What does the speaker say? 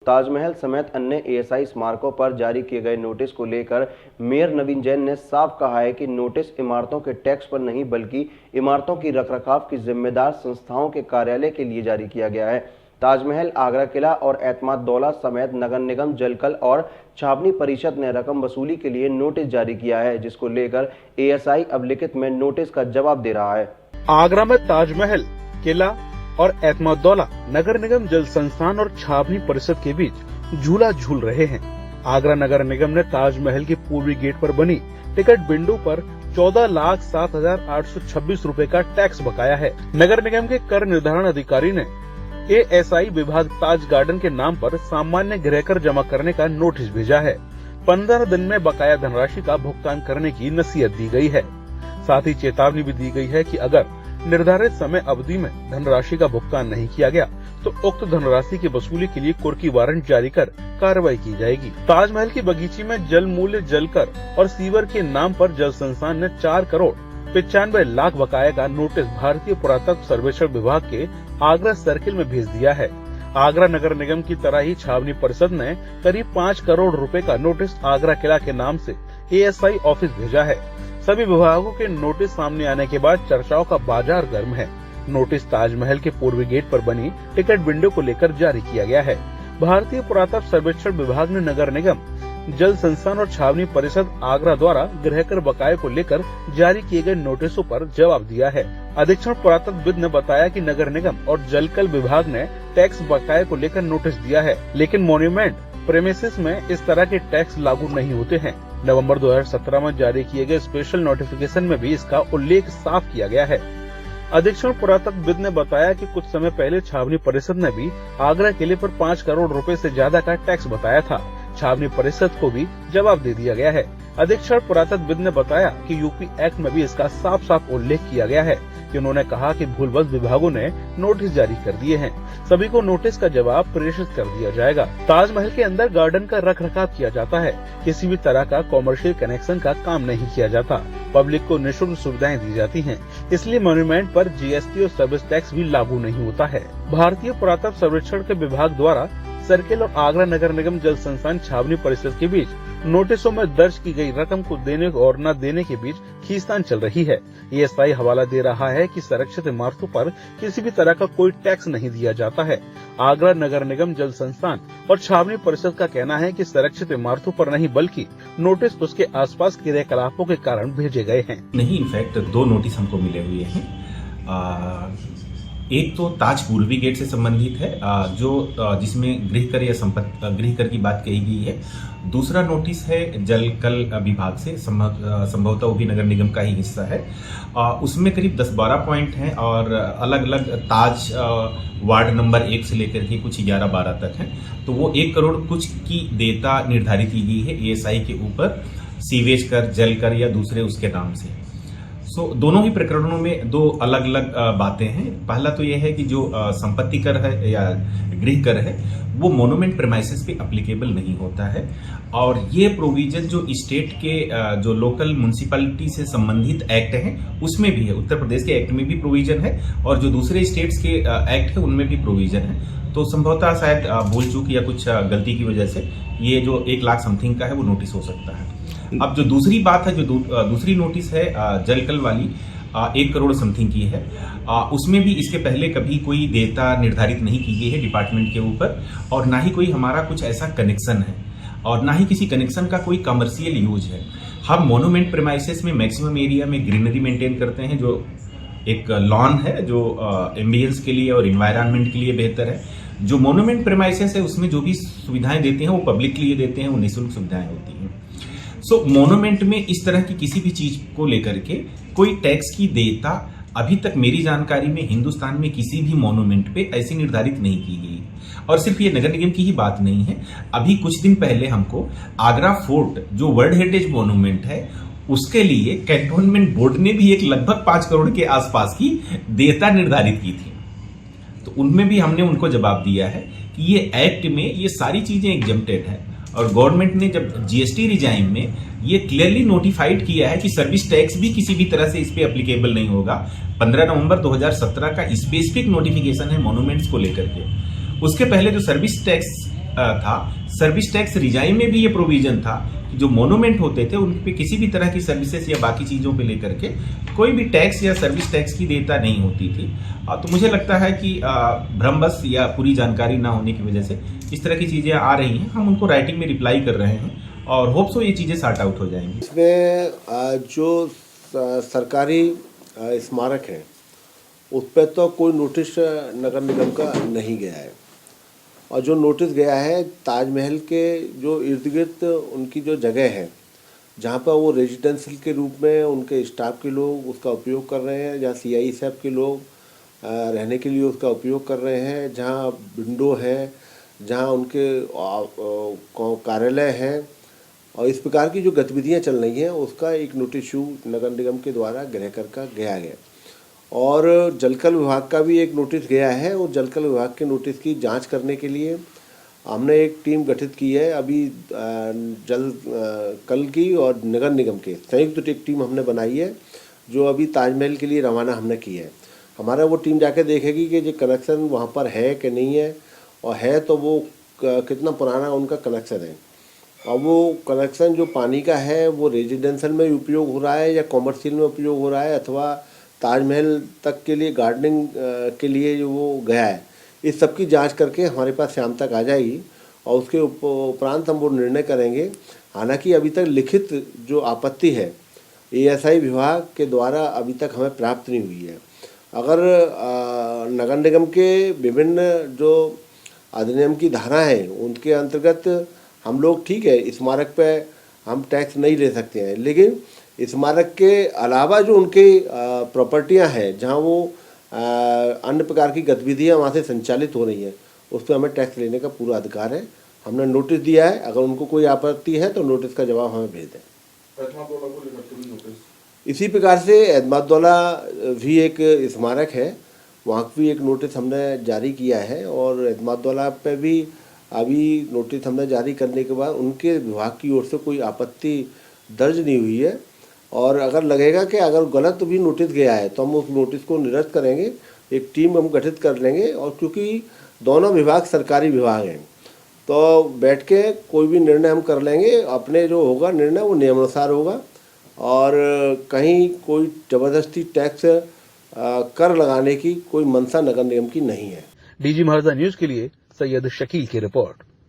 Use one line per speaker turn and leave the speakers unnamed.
ताजमहल समेत अन्य एएसआई स्मारकों पर जारी किए गए नोटिस को लेकर मेयर नवीन जैन ने साफ कहा है कि नोटिस इमारतों के टैक्स पर नहीं बल्कि इमारतों की रखरखाव की जिम्मेदार संस्थाओं के कार्यालय के लिए जारी किया गया है। ताजमहल, आगरा किला और एतमाद-दौला समेत नगर निगम, जलकल और छावनी परिषद ने रकम वसूली के लिए नोटिस जारी किया है, जिसको लेकर एएसआई अब लिखित में नोटिस का जवाब दे रहा है।
आगरा में ताजमहल, किला और एतमाद-दौला नगर निगम, जल संस्थान और छावनी परिषद के बीच झूला झूल रहे हैं। आगरा नगर निगम ने ताजमहल के पूर्वी गेट पर बनी टिकट विंडो पर 14,07,826 रूपए का टैक्स बकाया है। नगर निगम के कर निर्धारण अधिकारी ने एएसआई विभाग ताज गार्डन के नाम पर सामान्य गृहकर जमा करने का नोटिस भेजा है। 15 दिन में बकाया धनराशि का भुगतान करने की नसीहत दी गई है। साथ ही चेतावनी भी दी गई है कि अगर निर्धारित समय अवधि में धनराशि का भुगतान नहीं किया गया तो उक्त धनराशि की वसूली के लिए कुर्की वारंट जारी कर कार्रवाई की जाएगी। ताजमहल की बगीची में जल मूल्य, जलकर और सीवर के नाम पर जल संस्थान ने 4 करोड़ 95 लाख बकाये का नोटिस भारतीय पुरातत्व सर्वेक्षण विभाग के आगरा सर्किल में भेज दिया है। आगरा नगर निगम की तरह ही छावनी परिषद ने करीब 5 करोड़ रुपए का नोटिस आगरा किला के नाम से एएसआई ऑफिस भेजा है। सभी विभागों के नोटिस सामने आने के बाद चर्चाओं का बाजार गर्म है। नोटिस ताजमहल के पूर्वी गेट पर बनी टिकट विंडो को लेकर जारी किया गया है। भारतीय पुरातत्व सर्वेक्षण विभाग ने नगर निगम, जल संस्थान और छावनी परिषद आगरा द्वारा गृहकर बकाये को लेकर जारी किए गए नोटिसों पर जवाब दिया है। अधीक्षण पुरातत्वविद ने बताया कि नगर निगम और जलकल विभाग ने टैक्स बकाये को लेकर नोटिस दिया है, लेकिन मॉन्यूमेंट प्रेमिसेस में इस तरह के टैक्स लागू नहीं होते हैं। नवंबर 2017 में जारी किए गए स्पेशल नोटिफिकेशन में भी इसका उल्लेख साफ किया गया है। अधीक्षण पुरातत्वविद ने बताया कि कुछ समय पहले छावनी परिषद ने भी आगरा किले पर 5 करोड़ रुपए से ज्यादा का टैक्स बताया था। छावनी परिषद को भी जवाब दे दिया गया है। अधीक्षण पुरातत्वविद ने बताया कि यूपी एक्ट में भी इसका साफ साफ उल्लेख किया गया है कि उन्होंने कहा कि भूलवश विभागों ने नोटिस जारी कर दिए हैं। सभी को नोटिस का जवाब प्रेषित कर दिया जाएगा। ताजमहल के अंदर गार्डन का रखरखाव किया जाता है। किसी भी तरह का कॉमर्शियल कनेक्शन का काम नहीं किया जाता। पब्लिक को निःशुल्क सुविधाएं दी जाती हैं, इसलिए मॉन्यूमेंट पर जीएसटी और सर्विस टैक्स भी लागू नहीं होता है। भारतीय पुरातत्व सर्वेक्षण के विभाग द्वारा सर्किल और आगरा नगर निगम, जल संस्थान, छावनी परिषद के बीच नोटिसों में दर्ज की गई रकम को देने और न देने के बीच खींचतान चल रही है। एएसआई हवाला दे रहा है कि संरक्षित इमारतों पर किसी भी तरह का कोई टैक्स नहीं दिया जाता है। आगरा नगर निगम, जल संस्थान और छावनी परिषद का कहना है कि संरक्षित इमारतों पर नहीं बल्कि नोटिस उसके आसपास क्रियाकलापों के कारण भेजे गए हैं।
नहीं, इनफैक्ट 2 नोटिस हमको मिले हुए हैं। एक तो ताज पूर्वी गेट से संबंधित है, जिसमें गृहकर या गृहकर की बात कही गई है। दूसरा नोटिस है जलकल विभाग से, संभवतः वो भी नगर निगम का ही हिस्सा है। उसमें करीब 10-12 पॉइंट हैं और अलग अलग ताज वार्ड नंबर 1 से लेकर के कुछ 11-12 तक हैं। तो वो 1 करोड़ कुछ की देयता निर्धारित की गई है एएसआई के ऊपर, सीवेज कर, जल कर या दूसरे उसके नाम से। दोनों ही प्रकरणों में 2 अलग अलग बातें हैं। पहला तो यह है कि जो संपत्ति कर है या गृह कर है वो मोनूमेंट प्रेमाइसेस पे एप्लीकेबल नहीं होता है, और ये प्रोविजन जो स्टेट के जो लोकल म्युनिसिपैलिटी से संबंधित एक्ट हैं उसमें भी है। उत्तर प्रदेश के एक्ट में भी प्रोविजन है और जो दूसरे स्टेट्स के एक्ट है उनमें भी प्रोविजन है। तो संभवतः शायद भूल चूक या कुछ गलती की वजह से ये जो 1 लाख समथिंग का है वो नोटिस हो सकता है। अब जो दूसरी बात है, जो दूसरी नोटिस है जलकल वाली, 1 करोड़ समथिंग की है। उसमें भी इसके पहले कभी कोई देयता निर्धारित नहीं की गई है डिपार्टमेंट के ऊपर, और ना ही कोई हमारा कुछ ऐसा कनेक्शन है और ना ही किसी कनेक्शन का कोई कमर्शियल यूज है। हम मोनूमेंट प्रेमाइसेस में मैक्सिमम एरिया में ग्रीनरी मेंटेन करते हैं, जो एक लॉन है जो एम्बियंस के लिए और इन्वायरमेंट के लिए बेहतर है। जो मोनूमेंट प्रेमाइसेस है उसमें जो भी सुविधाएं देते हैं वो पब्लिक के लिए देते हैं, वो निःशुल्क सुविधाएं होती हैं। मोनूमेंट में इस तरह की किसी भी चीज को लेकर के कोई टैक्स की देयता अभी तक मेरी जानकारी में हिंदुस्तान में किसी भी मोनूमेंट पे ऐसी निर्धारित नहीं की गई। और सिर्फ ये नगर निगम की ही बात नहीं है, अभी कुछ दिन पहले हमको आगरा फोर्ट जो वर्ल्ड हेरिटेज मोनूमेंट है उसके लिए कैंटोनमेंट बोर्ड ने भी एक लगभग 5 करोड़ के आसपास की देयता निर्धारित की थी। तो उनमें भी हमने उनको जवाब दिया है कि ये एक्ट में ये सारी चीजें एग्जम्प्टेड है, और गवर्नमेंट ने जब जीएसटी रिजाइम में ये क्लियरली नोटिफाइड किया है कि सर्विस टैक्स भी किसी भी तरह से इस पे एप्लीकेबल नहीं होगा। 15 नवंबर 2017 का स्पेसिफिक नोटिफिकेशन है मोनूमेंट्स को लेकर के। उसके पहले जो सर्विस टैक्स था। सर्विस टैक्स रिजाइन में भी ये प्रोविजन था कि जो मोनूमेंट होते थे उन पे किसी भी तरह की सर्विसेज या बाकी चीज़ों पे लेकर के कोई भी टैक्स या सर्विस टैक्स की देयता नहीं होती थी। तो मुझे लगता है कि भ्रमवश या पूरी जानकारी ना होने की वजह से इस तरह की चीज़ें आ रही हैं। हम उनको राइटिंग में रिप्लाई कर रहे हैं और होप सो ये चीज़ें सॉर्ट आउट हो जाएंगी।
इसमें जो सरकारी स्मारक है उस पर तो कोई नोटिस नगर निगम का नहीं गया है, और जो नोटिस गया है ताजमहल के जो इर्द गिर्द उनकी जो जगह है जहाँ पर वो रेजिडेंशियल के रूप में उनके स्टाफ के लोग उसका उपयोग कर रहे हैं, जहाँ CI साहब के लोग रहने के लिए उसका उपयोग कर रहे हैं, जहाँ विंडो है, जहाँ उनके कार्यालय हैं, और इस प्रकार की जो गतिविधियाँ चल रही हैं उसका एक नोटिस इशू नगर निगम के द्वारा गृह कर का गया। और जलकल विभाग का भी एक नोटिस गया है, और जलकल विभाग के नोटिस की जांच करने के लिए हमने एक टीम गठित की है। अभी कल की और नगर निगम के संयुक्त एक टीम हमने बनाई है जो अभी ताजमहल के लिए रवाना हमने की है। हमारा वो टीम जाके देखेगी कि जो कनेक्शन वहाँ पर है कि नहीं है, और है तो वो कितना पुराना उनका कनेक्शन है, और वो कनेक्शन जो पानी का है वो रेजिडेंशियल में उपयोग हो रहा है या कॉमर्शियल में उपयोग हो रहा है, अथवा ताजमहल तक के लिए गार्डनिंग के लिए जो वो गया है, इस सब की जांच करके हमारे पास शाम तक आ जाएगी, और उसके उपरांत हम वो निर्णय करेंगे। हालांकि अभी तक लिखित जो आपत्ति है ASI विभाग के द्वारा अभी तक हमें प्राप्त नहीं हुई है। अगर नगर निगम के विभिन्न जो अधिनियम की धारा है उनके अंतर्गत हम लोग ठीक है स्मारक पे हम टैक्स नहीं ले सकते हैं, लेकिन स्मारक के अलावा जो उनके प्रॉपर्टियां हैं जहां वो अन्य प्रकार की गतिविधियां वहां से संचालित हो रही हैं उस पर हमें टैक्स लेने का पूरा अधिकार है। हमने नोटिस दिया है, अगर उनको कोई आपत्ति है तो नोटिस का जवाब हमें भेज दें। इसी प्रकार से एतमादौला भी एक स्मारक है, वहाँ भी एक नोटिस हमने जारी किया है, और एतमादौला पे भी अभी नोटिस हमने जारी करने के बाद उनके विभाग की ओर से कोई आपत्ति दर्ज नहीं हुई है, और अगर लगेगा कि अगर गलत भी नोटिस गया है तो हम उस नोटिस को निरस्त करेंगे, एक टीम हम गठित कर लेंगे, और क्योंकि दोनों विभाग सरकारी विभाग हैं तो बैठ के कोई भी निर्णय हम कर लेंगे। अपने जो होगा निर्णय वो नियमानुसार होगा, और कहीं कोई ज़बरदस्ती टैक्स कर लगाने की कोई मंशा नगर निगम की नहीं है।
DG महाराजा न्यूज के लिए सैयद शकील की रिपोर्ट।